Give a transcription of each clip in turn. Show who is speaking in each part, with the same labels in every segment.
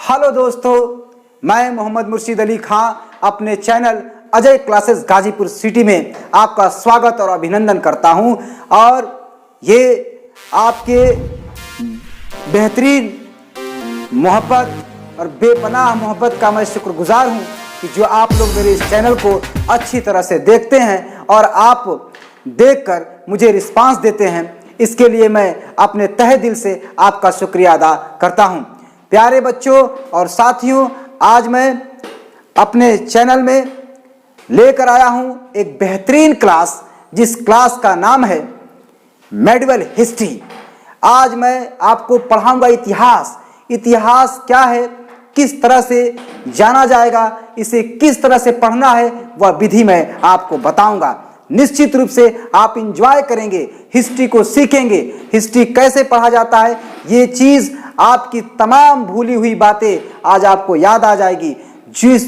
Speaker 1: Hello दोस्तों, मैं मोहम्मद मुर्शिद अली खां अपने channel Ajay classes Ghazipur city में आपका स्वागत और अभिनंदन करता हूं। और ये आपके बेहतरीन मोहब्बत और बेपनाह मोहब्बत का मैं शुक्रगुजार हूं कि जो आप लोग मेरे इस चैनल को अच्छी तरह से देखते हैं और आप देखकर मुझे रिस्पांस देते हैं। इसके लिए मैं अपने तहे दिल से आपका शुक्रिया अदा करता हूं। प्यारे बच्चों और साथियों, आज मैं अपने चैनल में लेकर आया हूं एक बेहतरीन क्लास, जिस क्लास का नाम है मेडिवल हिस्ट्री। आज मैं आपको पढ़ाऊंगा इतिहास। इतिहास क्या है, किस तरह से जाना जाएगा, इसे किस तरह से पढ़ना है, वह विधि मैं आपको बताऊंगा। निश्चित रूप से आप इंजॉय करेंगे, हिस्ट्री को सीखेंगे। हिस्ट्री कैसे पढ़ा जाता है, ये चीज आपकी तमाम भूली हुई बातें आज आपको याद आ जाएगी, जिस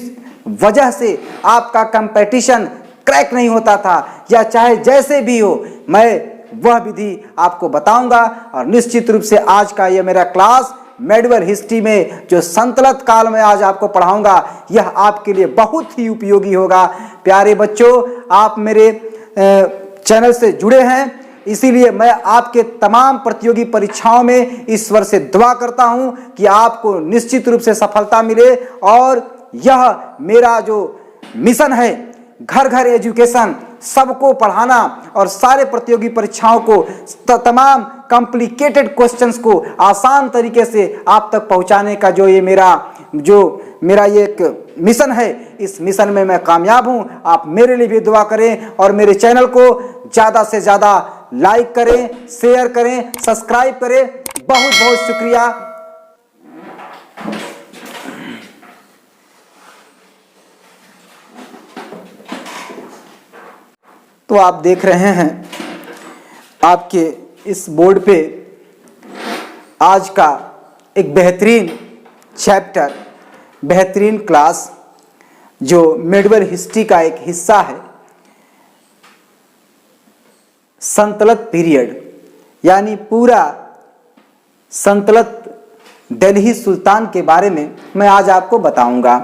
Speaker 1: वजह से आपका कंपटीशन क्रैक नहीं होता था, या चाहे जैसे भी हो, मैं वह विधि आपको बताऊंगा। और निश्चित रूप से आज का यह मेरा क्लास मेडिवल हिस्ट्री में जो संतलत काल में आज आपको पढ़ाऊंगा, यह आपके लिए बहुत ही उपयोगी होगा। प्यारे बच्चों, आप मेरे चैनल से जुड़े हैं, इसीलिए मैं आपके तमाम प्रतियोगी परीक्षाओं में ईश्वर से दुआ करता हूं कि आपको निश्चित रूप से सफलता मिले। और यह मेरा जो मिशन है, घर घर एजुकेशन, सबको पढ़ाना और सारे प्रतियोगी परीक्षाओं को तमाम कॉम्प्लिकेटेड क्वेश्चंस को आसान तरीके से आप तक पहुंचाने का जो मेरा ये एक मिशन है, इस मिशन में मैं कामयाब हूं। आप मेरे लिए भी दुआ करें और मेरे चैनल को ज़्यादा से ज़्यादा लाइक करें, शेयर करें, सब्सक्राइब करें। बहुत बहुत शुक्रिया। तो आप देख रहे हैं आपके इस बोर्ड पे आज का एक बेहतरीन चैप्टर, बेहतरीन क्लास जो मेडिवल हिस्ट्री का एक हिस्सा है, संतलत पीरियड, यानी पूरा संतलत दिल्ली सुल्तान के बारे में मैं आज आपको बताऊंगा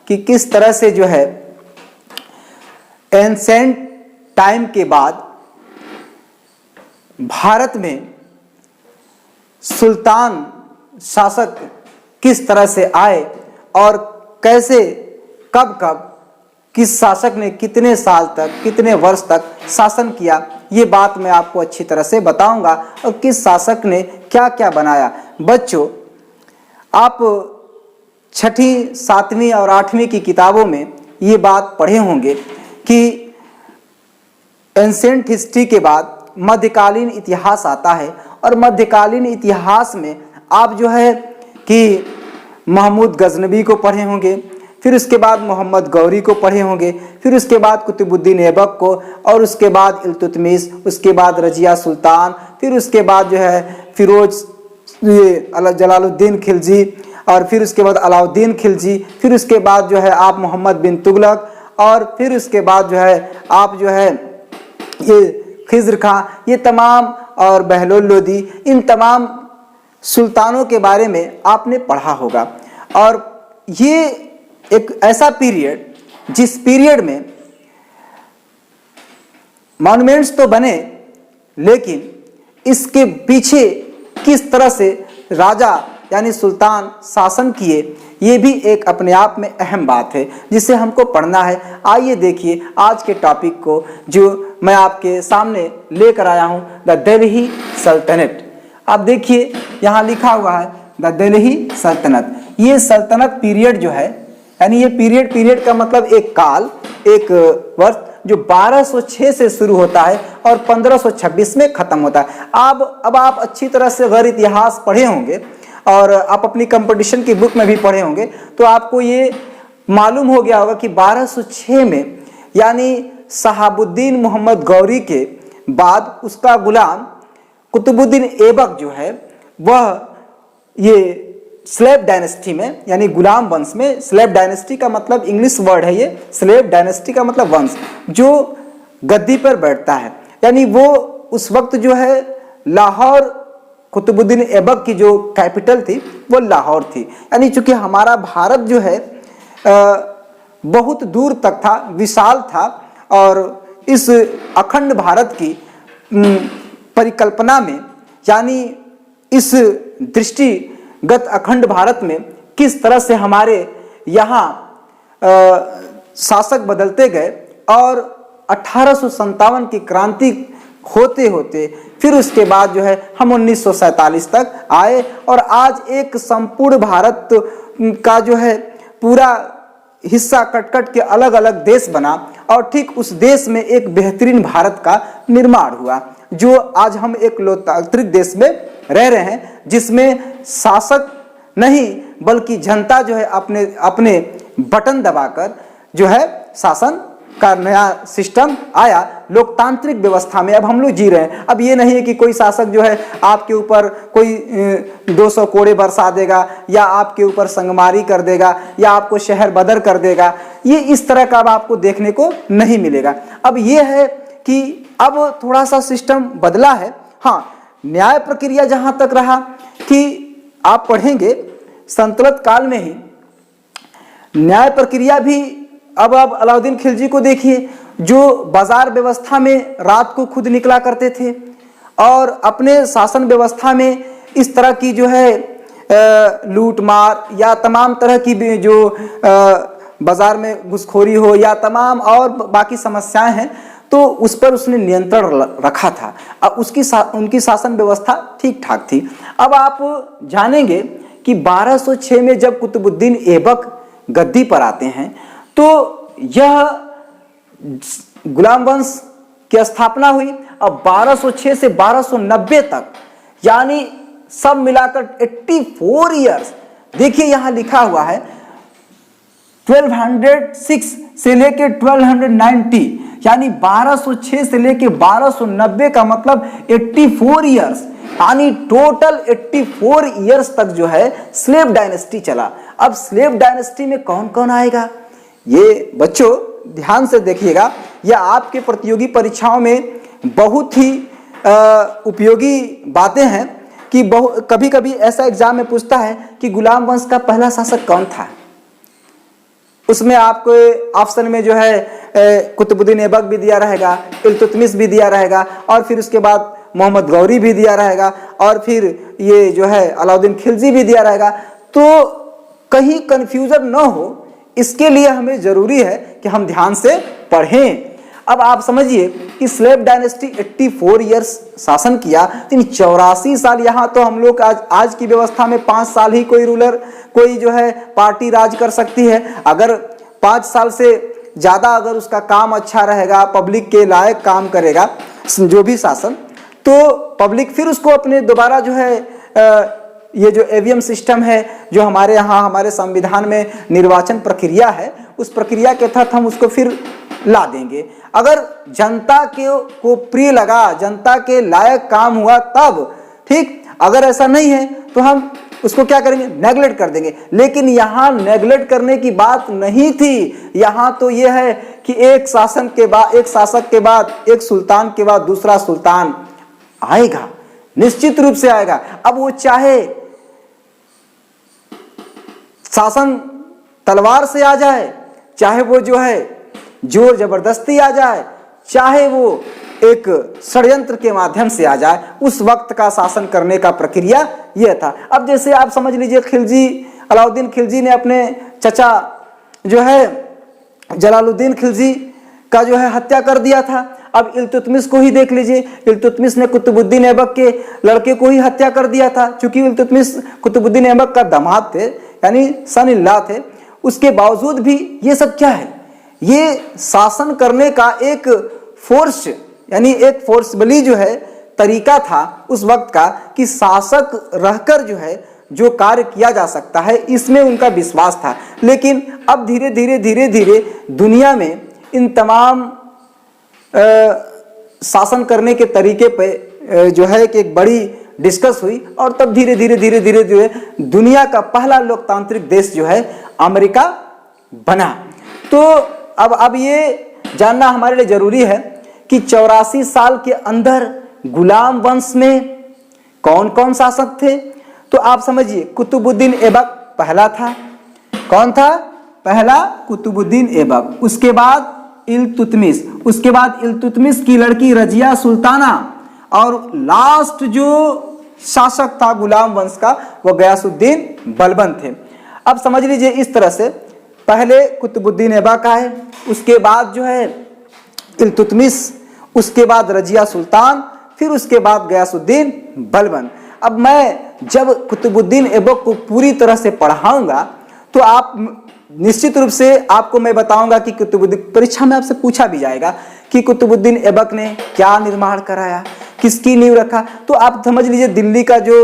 Speaker 1: कि किस तरह से जो है एंसेंट टाइम के बाद भारत में सुल्तान शासक किस तरह से आए और कैसे कब कब किस शासक ने कितने साल तक, कितने वर्ष तक शासन किया, ये बात मैं आपको अच्छी तरह से बताऊंगा। और किस शासक ने क्या क्या बनाया। बच्चों, आप 6ठी, 7वीं और 8वीं की किताबों में ये बात पढ़े होंगे कि एंसेंट हिस्ट्री के बाद मध्यकालीन इतिहास आता है। और मध्यकालीन इतिहास में आप जो है कि महमूद गजनबी को पढ़े होंगे, फिर उसके बाद मोहम्मद गौरी को पढ़े होंगे, फिर उसके बाद कुतुबुद्दीन ऐबक को, और उसके बाद इल्तुतमिश, उसके बाद रजिया सुल्तान, फिर उसके बाद जो है फिरोज जलालुद्दीन खिलजी, और फिर उसके बाद अलाउद्दीन खिलजी, फिर उसके बाद जो है आप मोहम्मद बिन तुगलक, और फिर उसके बाद जो है आप जो है ये खिज्र खां, ये तमाम, और बहलोल लोदी, इन तमाम सुल्तानों के बारे में आपने पढ़ा होगा। और ये एक ऐसा पीरियड जिस पीरियड में मॉन्यूमेंट्स तो बने, लेकिन इसके पीछे किस तरह से राजा यानी सुल्तान शासन किए, ये भी एक अपने आप में अहम बात है जिसे हमको पढ़ना है। आइए देखिए आज के टॉपिक को जो मैं आपके सामने लेकर आया हूं, द दिल्ली सल्तनत। आप देखिए यहाँ लिखा हुआ है द दिल्ली सल्तनत। ये सल्तनत पीरियड जो है, यानी ये पीरियड का मतलब एक काल, एक वर्ष जो 1206 से शुरू होता है और 1526 में खत्म होता है। अब आप अच्छी तरह से अगर इतिहास पढ़े होंगे और आप अपनी कंपटीशन की बुक में भी पढ़े होंगे, तो आपको ये मालूम हो गया होगा कि 1206 में, यानी शहाबुद्दीन मोहम्मद गौरी के बाद उसका गुलाम कुतुबुद्दीन ऐबक जो है, वह ये स्लेव डायनेस्टी में, यानी गुलाम वंश में, स्लेव डायनेस्टी का मतलब इंग्लिश वर्ड है ये, स्लेव डायनेस्टी का मतलब वंश, जो गद्दी पर बैठता है। यानी वो उस वक्त जो है लाहौर कुतुबुद्दीन ऐबक की जो कैपिटल थी वो लाहौर थी। यानी चूंकि हमारा भारत जो है बहुत दूर तक था, विशाल था, और इस अखंड भारत की परिकल्पना में, यानी इस दृष्टिगत अखंड भारत में किस तरह से हमारे यहाँ शासक बदलते गए और 1857 की क्रांति होते होते फिर उसके बाद जो है हम 1947 तक आए और आज एक संपूर्ण भारत का जो है पूरा हिस्सा कट कट के अलग अलग देश बना और ठीक उस देश में एक बेहतरीन भारत का निर्माण हुआ, जो आज हम एक लोकतांत्रिक देश में रह रहे हैं, जिसमें शासक नहीं बल्कि जनता जो है अपने अपने बटन दबाकर जो है शासन का नया सिस्टम आया। लोकतांत्रिक व्यवस्था में अब हम लोग जी रहे हैं। अब ये नहीं है कि कोई शासक जो है आपके ऊपर कोई 200 कोड़े बरसा देगा या आपके ऊपर संगमारी कर देगा या आपको शहर बदर कर देगा, ये इस तरह का अब आपको देखने को नहीं मिलेगा। अब ये है कि अब थोड़ा सा सिस्टम बदला है। हाँ, न्याय प्रक्रिया जहां तक रहा कि आप पढ़ेंगे संतलत काल में ही न्याय प्रक्रिया भी, अब आप अलाउद्दीन खिलजी को देखिए जो बाजार व्यवस्था में रात को खुद निकला करते थे और अपने शासन व्यवस्था में इस तरह की जो है लूट मार या तमाम तरह की भी जो बाजार में घुसखोरी हो या तमाम और बाकी समस्याएं हैं, तो उस पर उसने नियंत्रण रखा था। अब उनकी शासन व्यवस्था ठीक ठाक थी। अब आप जानेंगे कि 1206 में जब कुतुबुद्दीन ऐबक गद्दी पर आते हैं तो यह गुलाम वंश की स्थापना हुई। अब 1206 से 1290 तक यानी सब मिलाकर 84 इयर्स, देखिए यहां लिखा हुआ है 1206 से लेके 1290, यानी 1206 से लेके 1290 का मतलब 84 इयर्स, यानी टोटल 84 इयर्स तक जो है स्लेव डायनेस्टी चला। अब स्लेव डायनेस्टी में कौन कौन आएगा, ये बच्चों ध्यान से देखिएगा, यह आपके प्रतियोगी परीक्षाओं में बहुत ही उपयोगी बातें हैं कि कभी कभी ऐसा एग्जाम में पूछता है कि गुलाम वंश का पहला शासक कौन था। उसमें आपको ऑप्शन में जो है कुतुबुद्दीन ऐबक भी दिया रहेगा, इल्तुतमिश भी दिया रहेगा और फिर उसके बाद मोहम्मद गौरी भी दिया रहेगा और फिर ये जो है अलाउद्दीन खिलजी भी दिया रहेगा। तो कहीं कंफ्यूजन न हो, इसके लिए हमें जरूरी है कि हम ध्यान से पढ़ें। अब आप समझिए कि स्लेव डायनेस्टी 84 इयर्स शासन किया, 84 साल। यहाँ तो हम लोग आज की व्यवस्था में 5 साल ही कोई रूलर, कोई जो है पार्टी राज कर सकती है। अगर 5 साल से ज्यादा अगर उसका काम अच्छा रहेगा, पब्लिक के लायक काम करेगा जो भी शासन, तो पब्लिक फिर उसको अपने दोबारा जो है ये जो ईवीएम सिस्टम है जो हमारे यहाँ हमारे संविधान में निर्वाचन प्रक्रिया है, उस प्रक्रिया के तहत हम उसको फिर ला देंगे। अगर जनता को प्रिय लगा, जनता के लायक काम हुआ तब ठीक, अगर ऐसा नहीं है तो हम उसको क्या करेंगे, नेगलेक्ट कर देंगे। लेकिन यहाँ नेगलेक्ट करने की बात नहीं थी, यहाँ तो ये है कि एक शासक के बाद एक सुल्तान के बाद दूसरा सुल्तान आएगा, निश्चित रूप से आएगा। अब वो चाहे शासन तलवार से आ जाए, चाहे वो जो है जोर जबरदस्ती आ जाए, चाहे वो एक षड्यंत्र के माध्यम से आ जाए, उस वक्त का शासन करने का प्रक्रिया यह था। अब जैसे आप समझ लीजिए खिलजी, अलाउद्दीन खिलजी ने अपने चचा जो है जलालुद्दीन खिलजी का जो है हत्या कर दिया था। अब इल्तुतमिश को ही देख लीजिए, इल्तुतमिश ने कुतुबुद्दीन ऐबक के लड़के को ही हत्या कर दिया था। चूंकि इल्तुतमिश कुतुबुद्दीन ऐबक का दामाद थे, यानी सन इन लॉ थे, उसके बावजूद भी ये सब क्या है, ये शासन करने का एक फोर्स, यानी एक फोर्सबली जो है तरीका था उस वक्त का कि शासक रहकर जो है जो कार्य किया जा सकता है, इसमें उनका विश्वास था। लेकिन अब धीरे धीरे दुनिया में इन तमाम शासन करने के तरीके पे जो है कि एक बड़ी डिस्कस हुई और तब धीरे धीरे दुनिया का पहला लोकतांत्रिक देश जो है अमेरिका बना। तो अब ये जानना हमारे लिए जरूरी है कि 84 साल के अंदर गुलाम वंश में कौन कौन शासक थे। तो आप समझिए कुतुबुद्दीन ऐबक पहला था। कौन था पहला? कुतुबुद्दीन ऐबक। उसके बाद इल्तुतमिश, उसके बाद इल्तुतमिश की लड़की रजिया सुल्ताना, और लास्ट जो शासक था गुलाम वंश का वो गयासुद्दीन बलबन थे। अब समझ लीजिए इस तरह से पहले कुतुबुद्दीन ऐबक आए, उसके बाद जो है इल्तुतमिश, उसके बाद रजिया सुल्तान, फिर उसके बाद गयासुद्दीन बलबन। अब मैं जब कुतुबुद्दीन ऐबक को पूरी तरह से पढ़ाऊंगा तो आप निश्चित रूप से आपको मैं बताऊंगा कि कुतुबुद्दीन, परीक्षा में आपसे पूछा भी जाएगा कि कुतुबुद्दीन ऐबक ने क्या निर्माण कराया, किसकी नींव रखा। तो आप समझ लीजिए दिल्ली का जो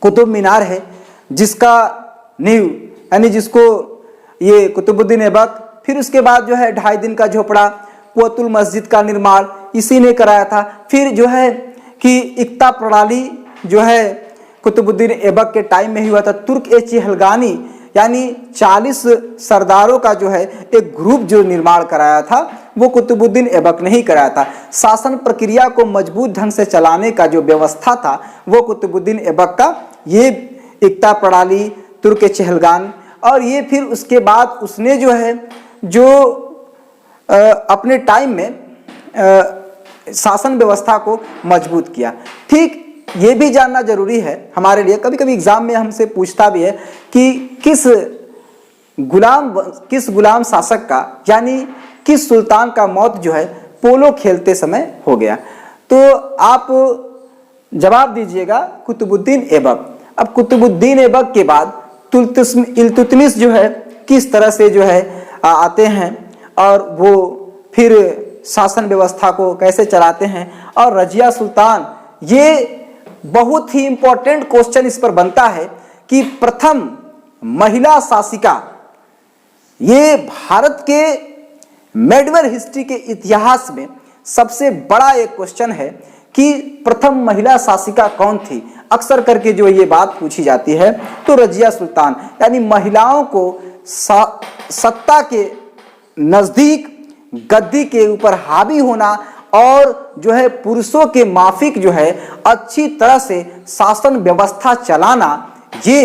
Speaker 1: कुतुब मीनार है, जिसका नींव यानी जिसको ये कुतुबुद्दीन ऐबक, फिर उसके बाद जो है 2.5 दिन का झोपड़ा कुतुल मस्जिद का निर्माण इसी ने कराया था। फिर जो है कि इक्ता प्रणाली जो है कुतुबुद्दीन ऐबक के टाइम में ही हुआ था। तुर्क-ए-चहलगानी यानी 40 सरदारों का जो है एक ग्रुप जो निर्माण कराया था वो कुतुबुद्दीन ऐबक ने ही कराया था। शासन प्रक्रिया को मजबूत ढंग से चलाने का जो व्यवस्था था वो कुतुबुद्दीन ऐबक का, ये इक्ता प्रणाली, तुर्क-ए-चहलगान, और ये फिर उसके बाद उसने जो है जो अपने टाइम में शासन व्यवस्था को मजबूत किया। ठीक ये भी जानना जरूरी है हमारे लिए, कभी कभी एग्जाम में हमसे पूछता भी है कि किस गुलाम शासक का यानी किस सुल्तान का मौत जो है पोलो खेलते समय हो गया, तो आप जवाब दीजिएगा कुतुबुद्दीन ऐबक। अब कुतुबुद्दीन ऐबक के बाद इल्तुतमिश जो है किस तरह से जो है आते हैं और वो फिर शासन व्यवस्था को कैसे चलाते हैं, और रजिया सुल्तान, ये बहुत ही इंपॉर्टेंट क्वेश्चन इस पर बनता है कि प्रथम महिला शासिका, ये भारत के मेडिवल हिस्ट्री के इतिहास में सबसे बड़ा एक क्वेश्चन है कि प्रथम महिला शासिका कौन थी। अक्सर करके जो ये बात पूछी जाती है तो रजिया सुल्तान, यानी महिलाओं को सत्ता के नजदीक गद्दी के ऊपर हावी होना और जो है पुरुषों के माफिक जो है अच्छी तरह से शासन व्यवस्था चलाना, ये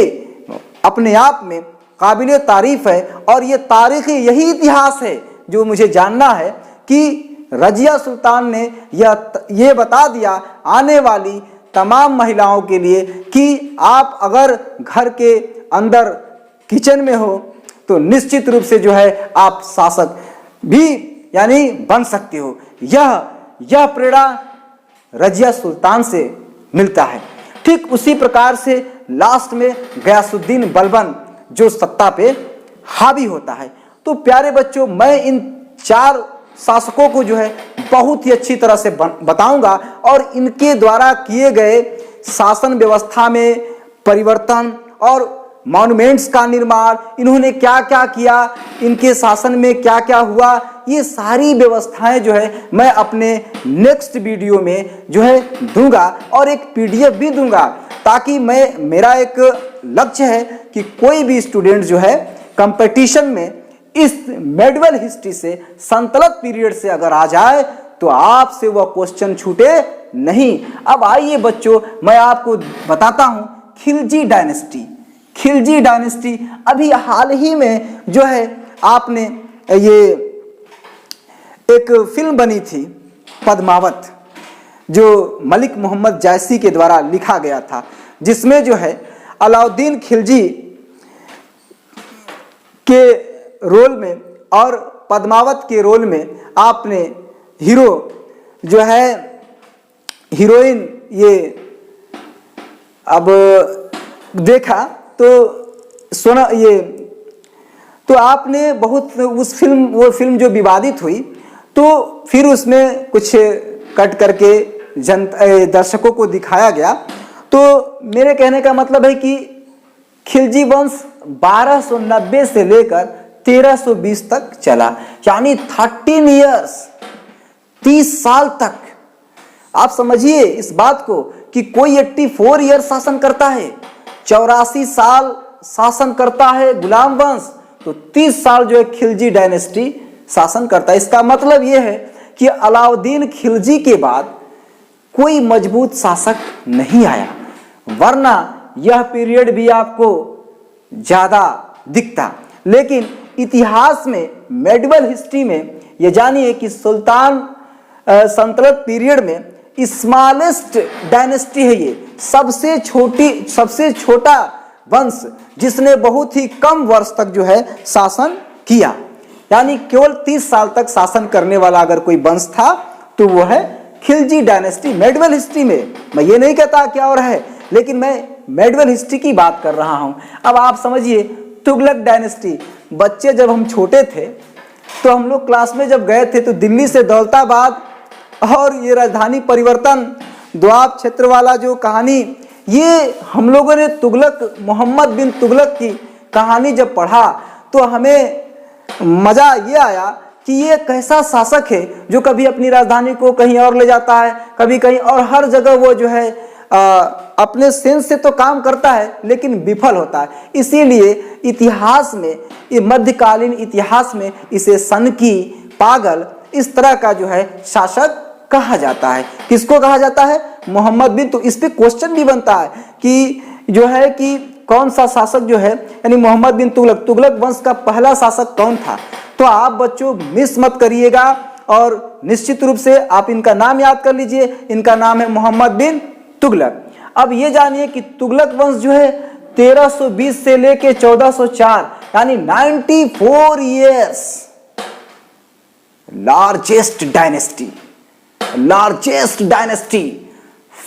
Speaker 1: अपने आप में काबिल तारीफ है। और ये तारीखी यही इतिहास है जो मुझे जानना है कि रजिया सुल्तान ने ये बता दिया आने वाली तमाम महिलाओं के लिए कि आप अगर घर के अंदर किचन में हो तो निश्चित रूप से जो है आप शासक भी यानी बन सकते हो। यह प्रेरणा रजिया सुल्तान से मिलता है। ठीक उसी प्रकार से लास्ट में गयासुद्दीन बलबन जो सत्ता पे हावी होता है। तो प्यारे बच्चों, मैं इन 4 शासकों को जो है बहुत ही अच्छी तरह से बताऊंगा और इनके द्वारा किए गए शासन व्यवस्था में परिवर्तन और मॉन्यूमेंट्स का निर्माण, इन्होंने क्या क्या किया, इनके शासन में क्या क्या हुआ, ये सारी व्यवस्थाएं जो है मैं अपने नेक्स्ट वीडियो में जो है दूंगा और एक पीडीएफ भी दूंगा, ताकि मेरा एक लक्ष्य है कि कोई भी स्टूडेंट जो है कंपटीशन में इस मेडिवल हिस्ट्री से संतलत पीरियड से अगर आ जाए तो आपसे वह क्वेश्चन छूटे नहीं। अब आइए बच्चों, मैं आपको बताता हूं खिलजी डायनेस्टी अभी हाल ही में जो है आपने ये एक फिल्म बनी थी पद्मावत, जो मलिक मोहम्मद जायसी के द्वारा लिखा गया था, जिसमें जो है अलाउद्दीन खिलजी के रोल में और पद्मावत के रोल में आपने हीरो जो है हीरोइन ये अब देखा तो सोना ये तो आपने बहुत वो फिल्म जो विवादित हुई तो फिर उसमें कुछ कट करके दर्शकों को दिखाया गया। तो मेरे कहने का मतलब है कि खिलजी वंश 1290 से लेकर 1320 तक चला, यानी 13 इयर्स, 30 साल तक। आप समझिए इस बात को कि कोई 84 ईयर शासन करता है, 84 साल शासन करता है गुलाम वंश, तो 30 साल जो है खिलजी डायनेस्टी शासन करता है। इसका मतलब यह है कि अलाउद्दीन खिलजी के बाद कोई मजबूत शासक नहीं आया, वरना यह पीरियड भी आपको ज़्यादा दिखता। लेकिन इतिहास में, मेडिवल हिस्ट्री में ये जानिए कि सुल्तान सल्तनत पीरियड में स्मॉलेस्ट डायनेस्टी है ये, सबसे छोटा वंश जिसने बहुत ही कम वर्ष तक जो है शासन किया। यानी केवल 30 साल तक शासन करने वाला अगर कोई वंश था तो वो है खिलजी डायनेस्टी। मेडिवल हिस्ट्री में, मैं ये नहीं कहता क्या और है, लेकिन मैं मेडिवल हिस्ट्री की बात कर रहा हूं। अब आप समझिए तुगलक डायनेस्टी। बच्चे जब हम छोटे थे तो हम लोग क्लास में जब गए थे तो दिल्ली से दौलताबाद और ये राजधानी परिवर्तन, दोआब क्षेत्र वाला जो कहानी, ये हम लोगों ने तुगलक, मोहम्मद बिन तुगलक की कहानी जब पढ़ा तो हमें मज़ा ये आया कि ये कैसा शासक है जो कभी अपनी राजधानी को कहीं और ले जाता है, कभी कहीं और, हर जगह वो जो है अपने सेंस से तो काम करता है लेकिन विफल होता है। इसीलिए इतिहास में, ये मध्यकालीन इतिहास में इसे सनकी, पागल, इस तरह का जो है शासक कहा जाता है। किसको कहा जाता है? मोहम्मद बिन। तो इस पे क्वेश्चन भी बनता है कि जो है कि कौन सा शासक जो है, यानी मोहम्मद बिन तुगलक, तुगलक वंश का पहला शासक कौन था? तो आप बच्चों मिस मत करिएगा और निश्चित रूप से आप इनका नाम याद कर लीजिए। इनका नाम है मोहम्मद बिन तुगलक। अब ये जानिए कि तुगलक वंश जो है 1320 से लेके 1404, यानी 94 years, largest dynasty,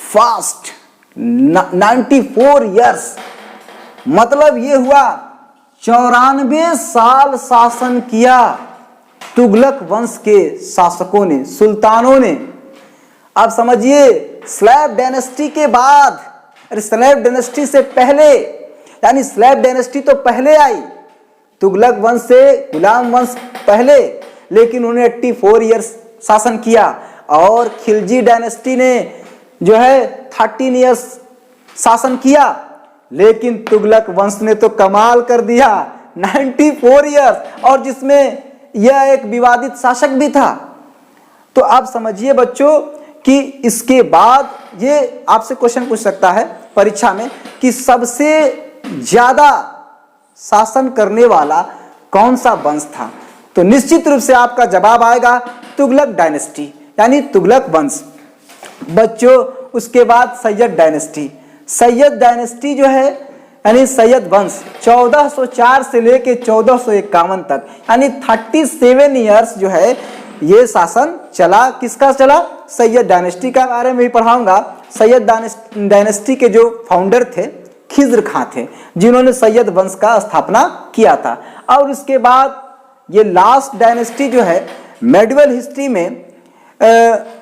Speaker 1: fast 94 years, मतलब ये हुआ 94 साल शासन किया तुगलक वंश के शासकों ने, सुल्तानों ने। अब समझिए स्लैब डायनेस्टी के बाद, अरे स्लैब डायनेस्टी से पहले, यानी स्लैब डायनेस्टी तो पहले आई, तुगलक वंश से गुलाम वंश पहले, लेकिन उन्हें 84 ईयर्स शासन किया। और खिलजी डायनेस्टी ने जो है 13 ईयर्स शासन किया, लेकिन तुगलक वंश ने तो कमाल कर दिया, 94 ईयर्स, और जिसमें यह एक विवादित शासक भी था। तो आप समझिए बच्चों कि इसके बाद ये आपसे क्वेश्चन पूछ सकता है परीक्षा में कि सबसे ज्यादा शासन करने वाला कौन सा वंश था? तो निश्चित रूप से आपका जवाब आएगा तुगलक डायनेस्टी, यानी तुगलक वंश। बच्चों उसके बाद सैयद डायनेस्टी जो है, यानी सैयद वंश 1404 से लेके 1451 तक, यानी 37 ईयर्स जो है ये शासन चला। किसका चला? सैयद डायनेस्टी का बारे में भी पढ़ाऊंगा। सैयद डायनेस्टी के जो फाउंडर थे खिज्र खां थे, जिन्होंने सैयद वंश का स्थापना किया था। और उसके बाद ये लास्ट डायनेस्टी जो है मेडिवल हिस्ट्री में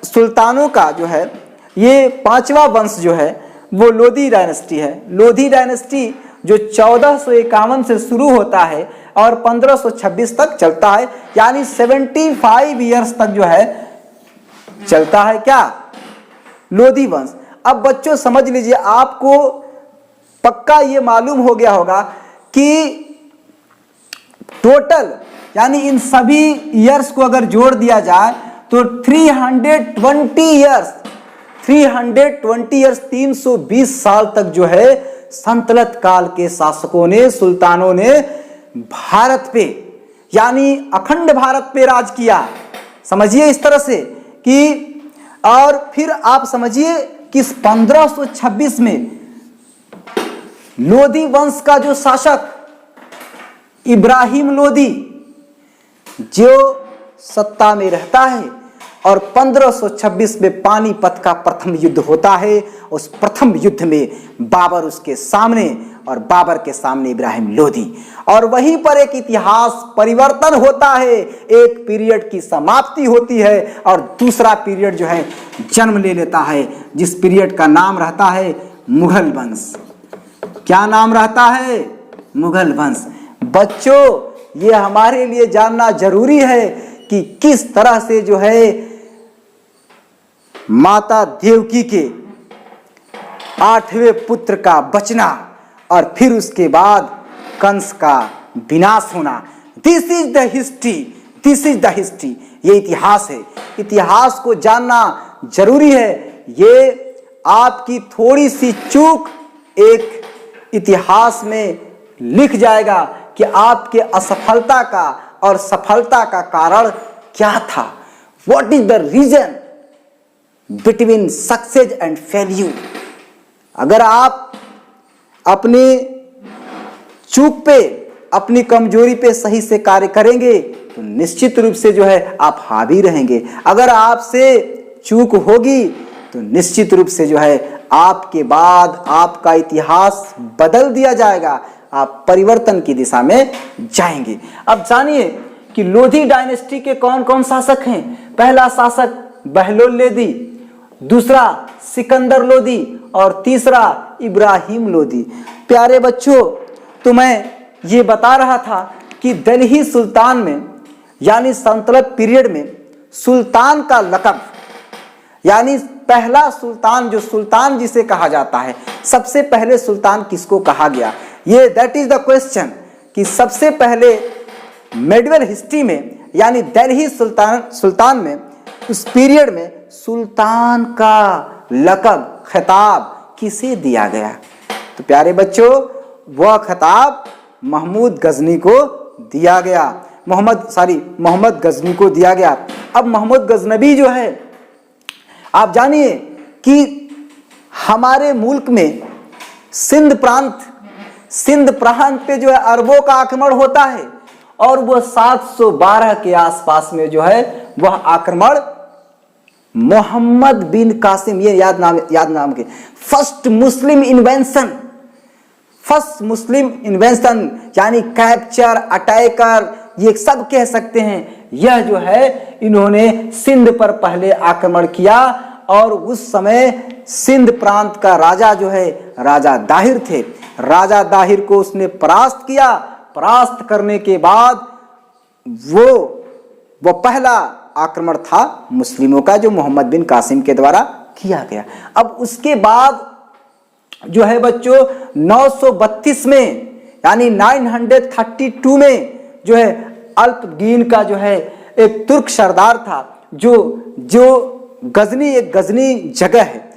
Speaker 1: सुल्तानों का जो है, ये 5वां वंश जो है वो लोधी डायनेस्टी है। लोधी डायनेस्टी जो 1451 से शुरू होता है और 1526 तक चलता है, यानी 75 ईयर्स तक जो है चलता है क्या? लोधी वंश। अब बच्चों समझ लीजिए, आपको पक्का ये मालूम हो गया होगा कि टोटल, यानी इन सभी ईयर्स को अगर जोड़ दिया जाए तो 320 ईयर्स 320 साल तक जो है सल्तनत काल के शासकों ने, सुल्तानों ने भारत पे, यानी अखंड भारत पे राज किया। समझिए इस तरह से कि, और फिर आप समझिए कि 1526 में लोधी वंश का जो शासक इब्राहिम लोधी जो सत्ता में रहता है, और 1526 में पानीपत का प्रथम युद्ध होता है। उस प्रथम युद्ध में बाबर उसके सामने और बाबर के सामने इब्राहिम लोधी, और वहीं पर एक इतिहास परिवर्तन होता है, एक पीरियड की समाप्ति होती है और दूसरा पीरियड जो है जन्म ले लेता है, जिस पीरियड का नाम रहता है मुगल वंश। क्या नाम रहता है? मुगल वंश। बच्चों ये हमारे लिए जानना जरूरी है कि किस तरह से जो है माता देवकी के 8वें पुत्र का बचना और फिर उसके बाद कंस का विनाश होना। दिस इज द हिस्ट्री, ये इतिहास है। इतिहास को जानना जरूरी है। ये आपकी थोड़ी सी चूक एक इतिहास में लिख जाएगा कि आपके असफलता का और सफलता का कारण क्या था। What is the region between success and failure. अगर आप अपने चूक पे, अपनी कमजोरी पे सही से कार्य करेंगे तो निश्चित रूप से जो है आप हावी रहेंगे। अगर आपसे चूक होगी तो निश्चित रूप से जो है आपके बाद आपका इतिहास बदल दिया जाएगा, आप परिवर्तन की दिशा में जाएंगे। अब जानिए कि लोधी डायनेस्टी के कौन कौन शासक हैं। पहला शासक बहलोल लोदी, दूसरा सिकंदर लोदी और तीसरा इब्राहिम लोदी। प्यारे बच्चों, तो मैं ये बता रहा था कि दिल्ली सुल्तान में यानी सल्तनत पीरियड में सुल्तान का लक़ब यानी पहला सुल्तान, जो सुल्तान जिसे कहा जाता है, सबसे पहले सुल्तान किसको कहा गया, ये दैट इज द क्वेश्चन। कि सबसे पहले मेडिवल हिस्ट्री में यानी दिल्ली सुल्तान में उस पीरियड में सुल्तान का लक़ब खिताब किसे दिया गया। तो प्यारे बच्चों, वह खिताब महमूद गजनी को दिया गया, मोहम्मद गजनी को दिया गया। अब मोहम्मद गजनबी जो है, आप जानिए कि हमारे मुल्क में सिंध प्रांत पे जो है अरबों का आक्रमण होता है और वह 712 के आसपास में जो है वह आक्रमण मोहम्मद बिन कासिम, ये याद नाम के फर्स्ट मुस्लिम इन्वेंशन यानी कैप्चर, अटैकर, ये सब कह सकते हैं। यह जो है इन्होंने सिंध पर पहले आक्रमण किया और उस समय सिंध प्रांत का राजा जो है राजा दाहिर थे। राजा दाहिर को उसने परास्त किया। परास्त करने के बाद वो पहला आक्रमण था मुस्लिमों का, जो मोहम्मद बिन कासिम के द्वारा किया गया। अब उसके बाद जो है बच्चों 932 में यानी 932 में जो है अल्पगीन का जो है एक तुर्क सरदार था, जो गजनी, एक गजनी जगह है,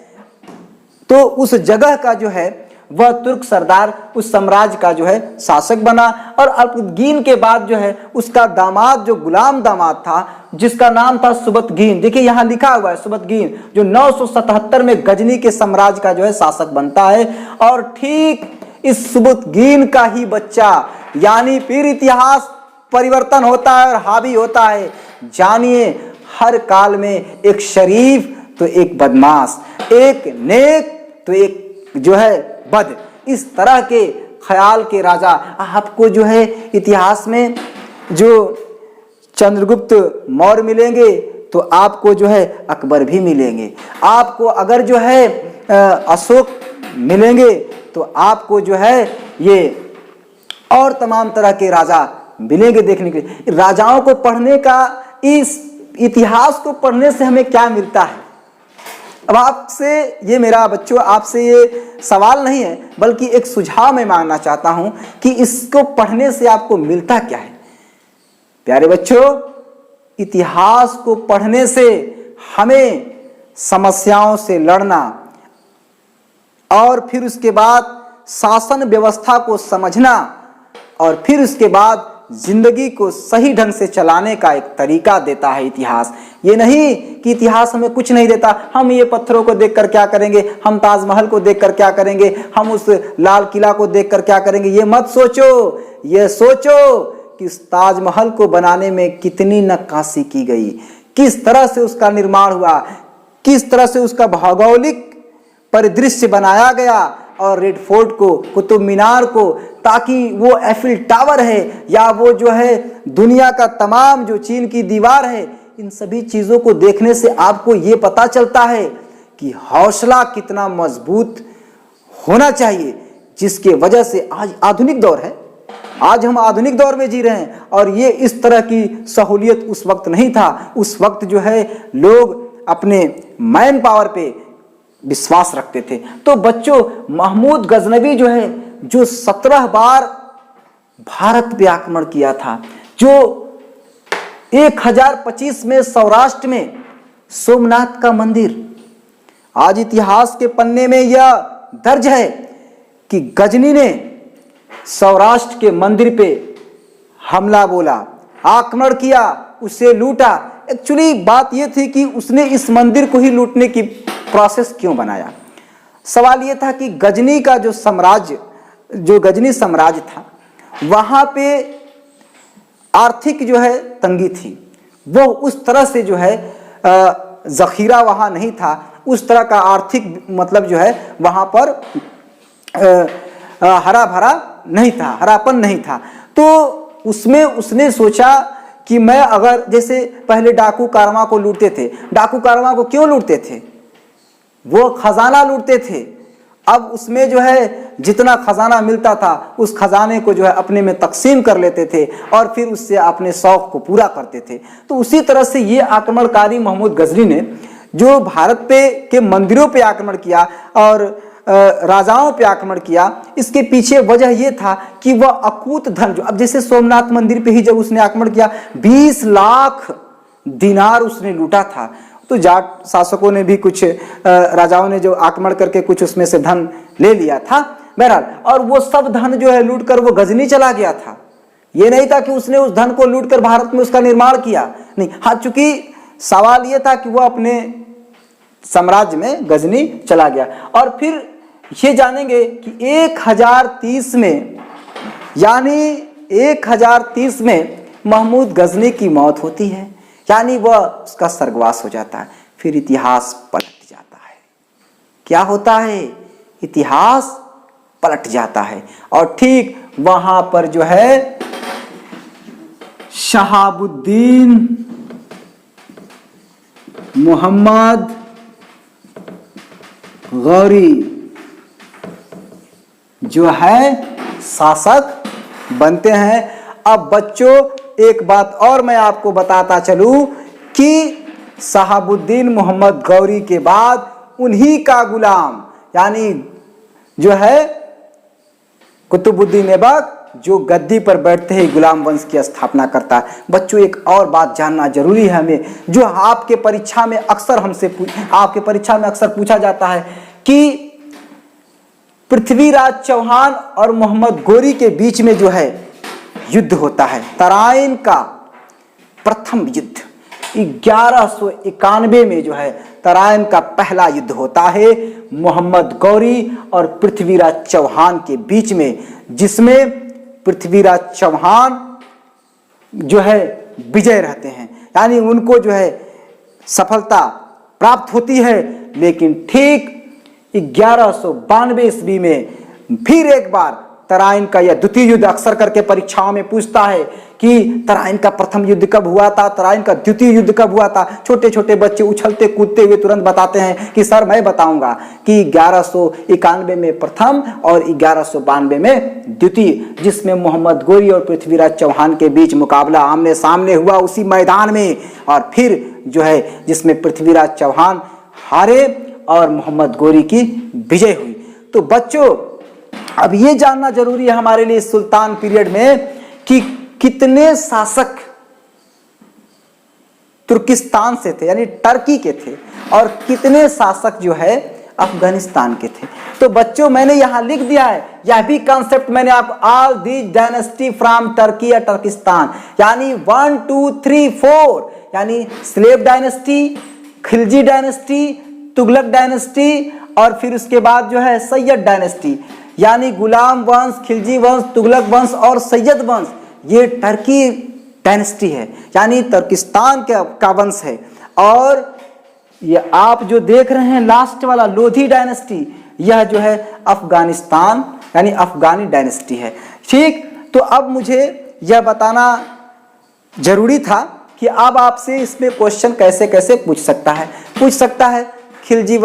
Speaker 1: तो उस जगह का जो है वह तुर्क सरदार उस साम्राज्य का जो है शासक बना। और अल्पगीन के बाद जो है उसका दामाद, जो गुलाम दामाद था, जिसका नाम था सुबतगीन, देखिए यहां लिखा हुआ है सुबतगीन, जो 977 में गजनी के साम्राज्य का जो है शासक बनता है। और ठीक इस सुबतगीन का ही बच्चा, यानी फिर इतिहास परिवर्तन होता है और हावी होता है। जानिए, हर काल में एक शरीफ तो एक बदमाश, एक नेक तो एक जो है बद, इस तरह के ख्याल के राजा आपको जो है इतिहास में जो चंद्रगुप्त मौर्य मिलेंगे तो आपको जो है अकबर भी मिलेंगे। आपको अगर जो है अशोक मिलेंगे तो आपको जो है ये और तमाम तरह के राजा मिलेंगे देखने के लिए। राजाओं को पढ़ने का, इस इतिहास को पढ़ने से हमें क्या मिलता है। अब आपसे ये मेरा बच्चों, आपसे ये सवाल नहीं है बल्कि एक सुझाव मैं मांगना चाहता हूं कि इसको पढ़ने से आपको मिलता क्या है। प्यारे बच्चों, इतिहास को पढ़ने से हमें समस्याओं से लड़ना और फिर उसके बाद शासन व्यवस्था को समझना और फिर उसके बाद जिंदगी को सही ढंग से चलाने का एक तरीका देता है इतिहास। ये नहीं कि इतिहास हमें कुछ नहीं देता, हम ये पत्थरों को देखकर क्या करेंगे, हम ताजमहल को देखकर क्या करेंगे, हम उस लाल किला को देखकर क्या करेंगे। ये मत सोचो, ये सोचो कि उस ताजमहल को बनाने में कितनी नक्काशी की गई, किस तरह से उसका निर्माण हुआ, किस तरह से उसका भौगोलिक परिदृश्य बनाया गया, और रेड फोर्ट को, कुतुब मीनार को, ताकि वो एफिल टावर है या वो जो है दुनिया का तमाम जो चीन की दीवार है, इन सभी चीजों को देखने से आपको ये पता चलता है कि हौसला कितना मजबूत होना चाहिए, जिसके वजह से आज आधुनिक दौर है। आज हम आधुनिक दौर में जी रहे हैं और ये इस तरह की सहूलियत उस वक्त नहीं था। उस वक्त जो है लोग अपने मैन पावर पे विश्वास रखते थे। तो बच्चों, महमूद गजनवी जो है, जो 17 बार भारत पे आक्रमण किया था, जो 1025 में सौराष्ट्र में सोमनाथ का मंदिर, आज इतिहास के पन्ने में यह दर्ज है कि गजनी ने सौराष्ट्र के मंदिर पे हमला बोला, आक्रमण किया, उसे लूटा। एक्चुअली बात यह थी कि उसने इस मंदिर को ही लूटने की प्रोसेस क्यों बनाया। सवाल यह था कि गजनी का जो साम्राज्य, जो गजनी साम्राज्य था, वहां पे आर्थिक जो है तंगी थी। वो उस तरह से जो है जखीरा वहां नहीं था, उस तरह का आर्थिक मतलब जो है वहां पर हरा भरा नहीं था, हरापन नहीं था। तो उसमें उसने सोचा कि मैं अगर, जैसे पहले डाकू कारवां को लूटते थे, डाकू कारवां को क्यों लूटते थे? वो खजाना लूटते थे। अब उसमें जो है जितना खजाना मिलता था उस खजाने को जो है अपने में तकसीम कर लेते थे और फिर उससे अपने शौक को पूरा करते थे। तो उसी तरह से ये आक्रमणकारी महमूद गजनी ने जो भारत पे के मंदिरों पे आक्रमण किया और राजाओं पे आक्रमण किया, इसके पीछे वजह यह था कि वह अकूत धन, जो अब जैसे सोमनाथ मंदिर पे ही जब उसने आक्रमण किया 20 लाख दिनार उसने लूटा था। तो जाट शासकों ने भी कुछ राजाओं ने जो आक्रमण करके कुछ उसमें से धन ले लिया था बहरहाल, और वो सब धन जो है लूट कर वो गजनी चला गया था। ये नहीं था कि उसने उस धन को लूट कर भारत में उसका निर्माण किया, नहीं। हाँ, चूंकि सवाल ये था कि वो अपने साम्राज्य में गजनी चला गया। और फिर ये जानेंगे कि 1030 में, यानी 1030 में महमूद गजनी की मौत होती है, यानी वह उसका स्वर्गवास हो जाता है। फिर इतिहास पलट जाता है। क्या होता है? इतिहास पलट जाता है और ठीक वहां पर जो है शहाबुद्दीन मोहम्मद गौरी जो है शासक बनते हैं। अब बच्चों एक बात और मैं आपको बताता चलूं कि शहाबुद्दीन मोहम्मद गौरी के बाद उन्हीं का गुलाम, यानी जो है कुतुबुद्दीन ऐबक, जो गद्दी पर बैठते ही गुलाम वंश की स्थापना करता है। बच्चों एक और बात जानना जरूरी है हमें, जो आपके परीक्षा में अक्सर पूछा जाता है कि पृथ्वीराज चौहान और मोहम्मद गौरी के बीच में जो है युद्ध होता है, तराइन का प्रथम युद्ध 1191 में जो है तराइन का पहला युद्ध होता है मोहम्मद गौरी और पृथ्वीराज चौहान के बीच में, जिसमें पृथ्वीराज चौहान जो है विजय रहते हैं, यानी उनको जो है सफलता प्राप्त होती है। लेकिन ठीक 1192 ईस्वी में फिर एक बार तराइन का यह द्वितीय युद्ध, अक्सर करके परीक्षाओं में पूछता है कि तराइन का प्रथम युद्ध कब हुआ था, तराइन का द्वितीय युद्ध कब हुआ था। छोटे छोटे बच्चे उछलते कूदते हुए तुरंत बताते हैं कि सर मैं बताऊंगा कि 1191 में प्रथम और 1192 में द्वितीय, जिसमें मोहम्मद गौरी और पृथ्वीराज चौहान के बीच मुकाबला आमने सामने हुआ उसी मैदान में, और फिर जो है जिसमें पृथ्वीराज चौहान हारे और मोहम्मद गौरी की विजय हुई। तो बच्चों अब ये जानना जरूरी है हमारे लिए सुल्तान पीरियड में कि कितने शासक तुर्किस्तान से थे, यानी टर्की के थे, और कितने शासक जो है अफगानिस्तान के थे। तो बच्चों मैंने यहां लिख दिया है, यह भी कॉन्सेप्ट मैंने आप, all these dynasty from Turkey या टर्किस्तान, यानी 1 2 3 4, यानी slave dynasty, Khilji dynasty, Tughlaq dynasty, और फिर उसके बाद जो है सैयद डायनेस्टी, यानी गुलाम वंश, खिलजी वंश, तुगलक वंश और सैयद वंश। ये टर्की डायनेस्टी है, यानी तुर्किस्तान का वंश है। और ये आप जो देख रहे हैं लास्ट वाला लोधी डायनेस्टी, यह जो है अफगानिस्तान यानी अफगानी डायनेस्टी है। ठीक, तो अब मुझे यह बताना जरूरी था कि अब आपसे इसमें क्वेश्चन कैसे कैसे पूछ सकता है। खिलजी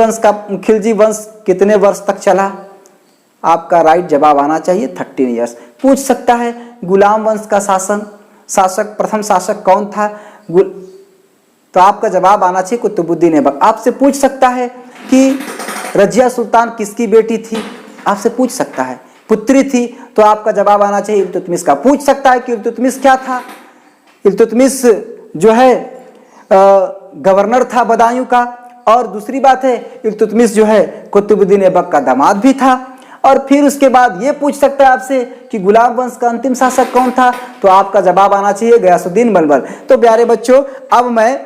Speaker 1: वंश कितने वर्ष तक चला? आपका राइट जवाब आना चाहिए 13 ईयर्स। पूछ सकता है गुलाम वंश का प्रथम शासक कौन था? तो आपका जवाब आना चाहिए कुतुबुद्दीन ऐबक। आपसे पूछ सकता है कि रजिया सुल्तान किसकी बेटी थी? आपसे पूछ सकता है। पुत्री थी, तो आपका जवाब आना चाहिए इल्तुतमिश का। पूछ सकता है कि इल्तुतमिश क्या था? इल्तुतमिश जो है गवर्नर था बदायूं का, और दूसरी बात है इल्तुतमिश जो है कुतुबुद्दीन ऐबक का दामाद भी था। और फिर उसके बाद ये पूछ सकता है आपसे कि गुलाम वंश का अंतिम शासक कौन था, तो आपका जवाब आना चाहिए गयासुद्दीन बलबल। तो प्यारे बच्चों, अब मैं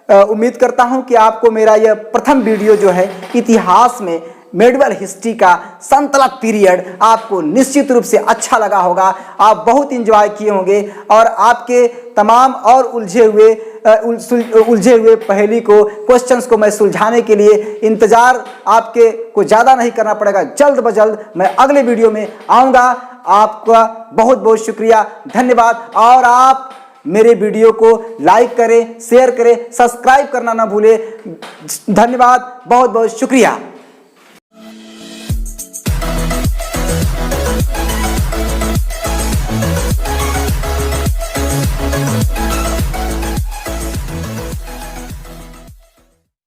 Speaker 1: उम्मीद करता हूं कि आपको मेरा यह प्रथम वीडियो जो है इतिहास में मेडिवल हिस्ट्री का संतलक पीरियड आपको निश्चित रूप से अच्छा लगा होगा। आप बहुत इंजॉय किए होंगे और आपके तमाम और उलझे हुए पहेली को, क्वेश्चंस को मैं सुलझाने के लिए इंतजार आपके को ज़्यादा नहीं करना पड़ेगा। जल्द ब जल्द मैं अगले वीडियो में आऊँगा। आपका बहुत बहुत शुक्रिया, धन्यवाद। और आप मेरे वीडियो को लाइक करें, शेयर करें, सब्सक्राइब करना ना भूलें। धन्यवाद, बहुत बहुत शुक्रिया।